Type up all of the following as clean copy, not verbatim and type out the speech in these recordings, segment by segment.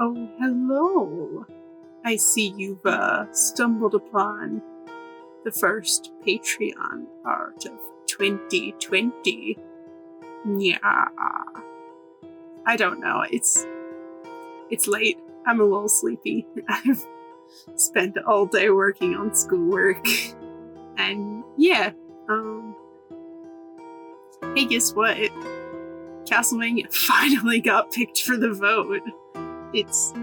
Oh, hello. I see you've stumbled upon the first Patreon art of 2020. Yeah. I don't know. It's late. I'm a little sleepy. I've spent all day working on schoolwork. And yeah, hey, guess what? Castlevania finally got picked for the vote. It's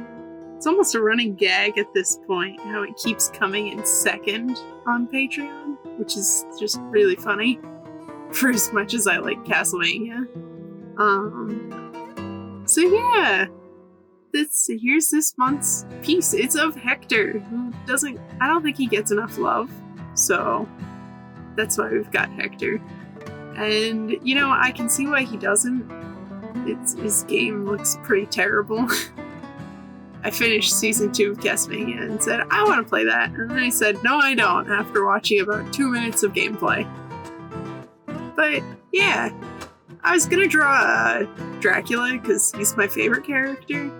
almost a running gag at this point, how it keeps coming in second on Patreon, which is just really funny, for as much as I like Castlevania. So yeah, here's this month's piece. It's of Hector, who I don't think he gets enough love, so that's why we've got Hector. And, I can see why he doesn't. His game looks pretty terrible. I finished Season 2 of Castlevania and said, I want to play that. And then I said, no, I don't, after watching about 2 minutes of gameplay. But, yeah. I was gonna draw Dracula, because he's my favorite character.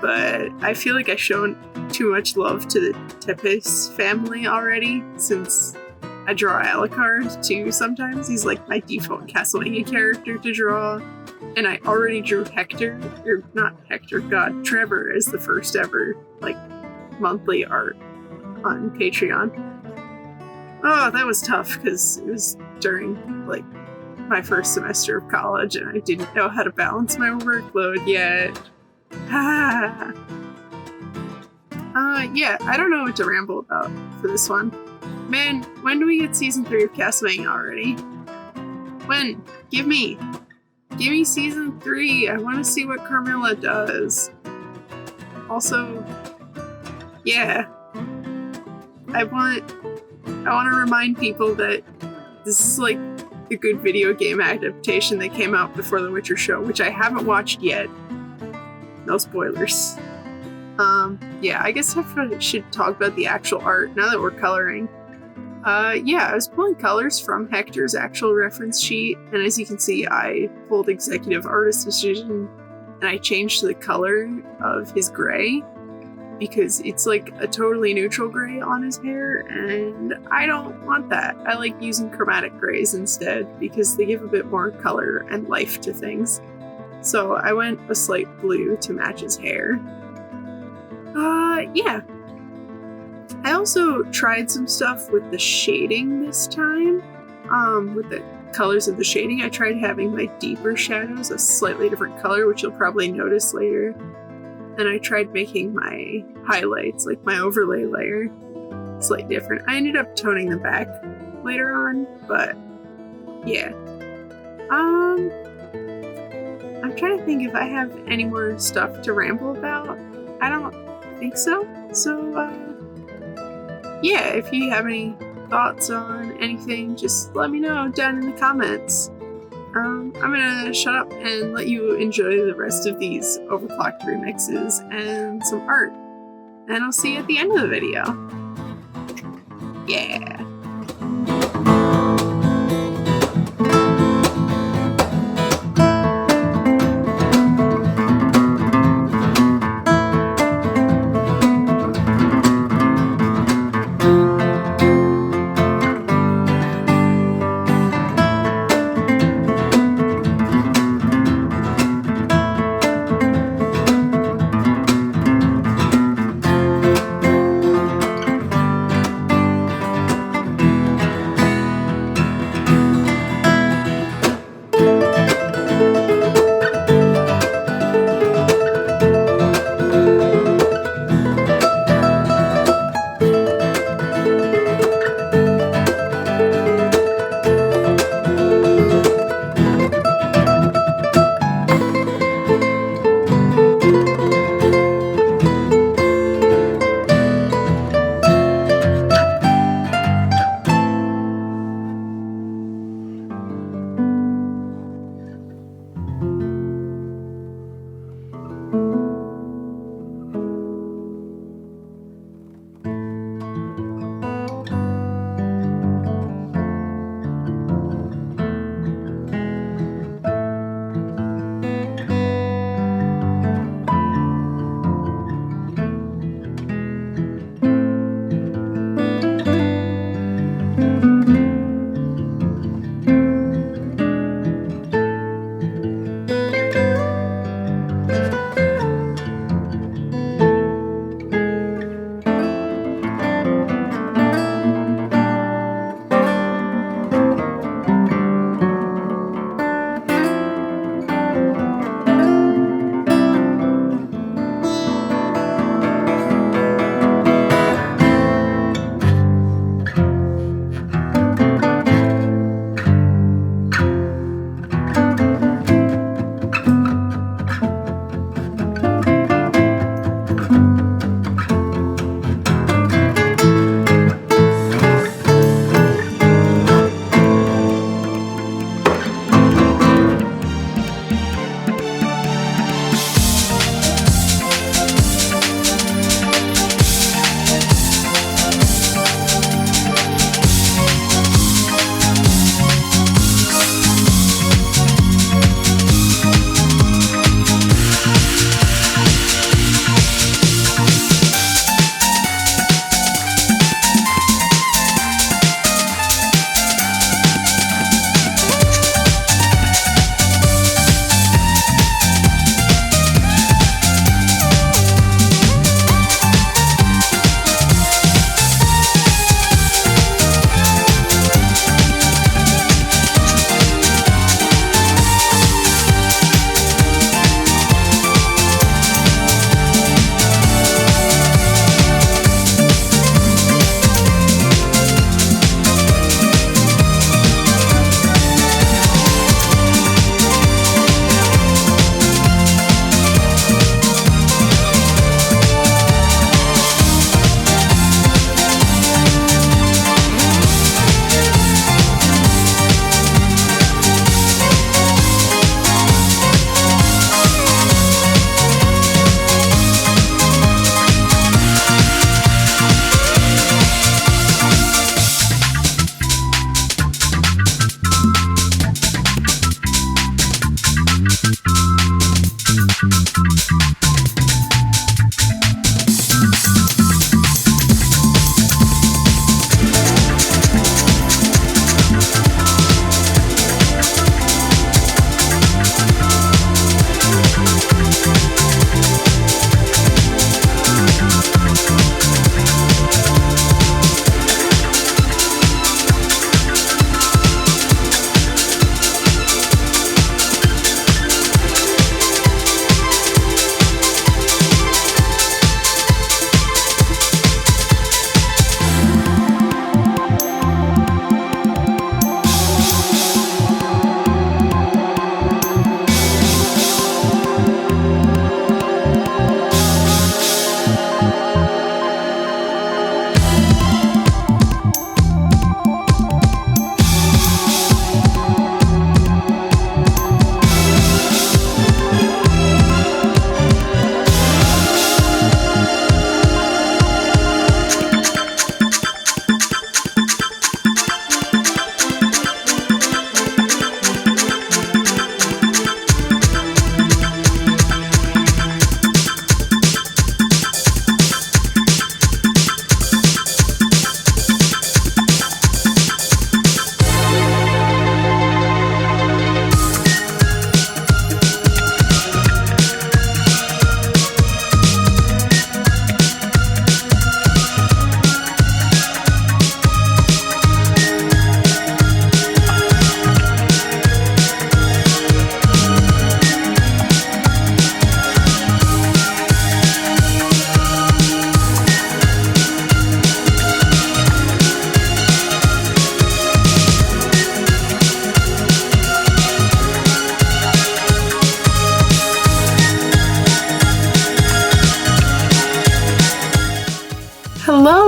But I feel like I've shown too much love to the Tepes family already, since I draw Alucard too sometimes. He's like my default Castlevania character to draw. And I already drew Hector, or not Hector, God, Trevor as the first ever, monthly art on Patreon. Oh, that was tough, because it was during, my first semester of college, and I didn't know how to balance my workload yet. Yeah, I don't know what to ramble about for this one. Man, when do we get Season 3 of Castlevania already? When? Give me Season 3. I want to see what Carmilla does. Also, yeah. I want to remind people that this is the good video game adaptation that came out before The Witcher show, which I haven't watched yet. No spoilers. Yeah, I guess I should talk about the actual art now that we're coloring. Yeah, I was pulling colors from Hector's actual reference sheet, and as you can see, I pulled executive artist decision, and I changed the color of his gray, because it's a totally neutral gray on his hair, and I don't want that. I like using chromatic grays instead, because they give a bit more color and life to things. So I went a slight blue to match his hair. Yeah. I also tried some stuff with the shading this time. With the colors of the shading, I tried having my deeper shadows a slightly different color, which you'll probably notice later. And I tried making my highlights, my overlay layer, slightly different. I ended up toning them back later on, but yeah. I'm trying to think if I have any more stuff to ramble about. I don't think so. So, yeah, if you have any thoughts on anything, just let me know down in the comments. I'm gonna shut up and let you enjoy the rest of these overclocked remixes and some art. And I'll see you at the end of the video. Yeah.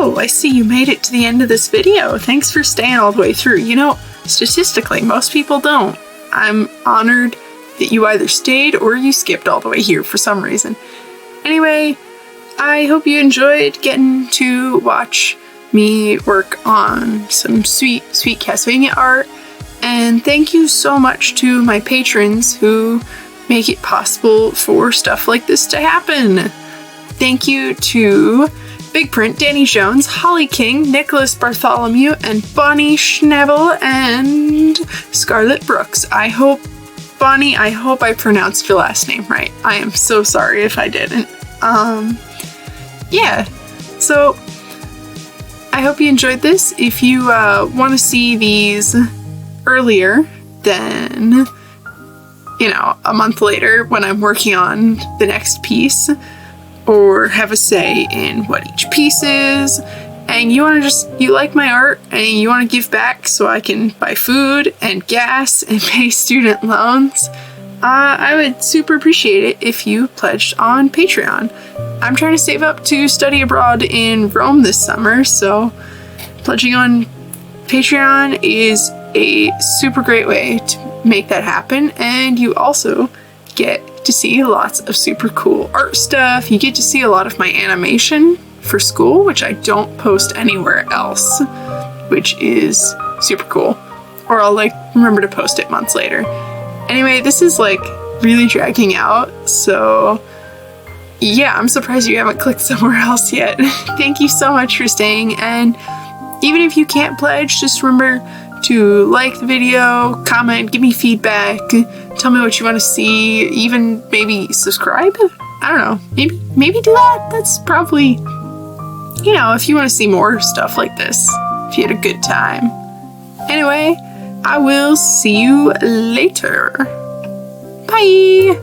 Oh, I see you made it to the end of this video. Thanks for staying all the way through. You know, statistically, most people don't. I'm honored that you either stayed or you skipped all the way here for some reason. Anyway, I hope you enjoyed getting to watch me work on some sweet Castlevania art. And thank you so much to my patrons who make it possible for stuff like this to happen. Thank you to Big Print, Danny Jones, Holly King, Nicholas Bartholomew, and Bonnie Schnabel and Scarlett Brooks. I hope I pronounced your last name right. I am so sorry if I didn't. Yeah. So I hope you enjoyed this. If you want to see these earlier than, you know, a month later when I'm working on the next piece, or have a say in what each piece is, and you like my art and you want to give back so I can buy food and gas and pay student loans, I would super appreciate it if you pledged on Patreon. I'm trying to save up to study abroad in Rome this summer, so pledging on Patreon is a super great way to make that happen, and you also get to see lots of super cool art stuff. You get to see a lot of my animation for school, which I don't post anywhere else, which is super cool. Or I'll like remember to post it months later. Anyway, this is like really dragging out, so yeah, I'm surprised you haven't clicked somewhere else yet. Thank you so much for staying, and even if you can't pledge, just remember to like the video, comment, give me feedback, tell me what you want to see, even maybe subscribe? I don't know, maybe do that? That's probably, you know, if you want to see more stuff like this, if you had a good time. Anyway, I will see you later. Bye!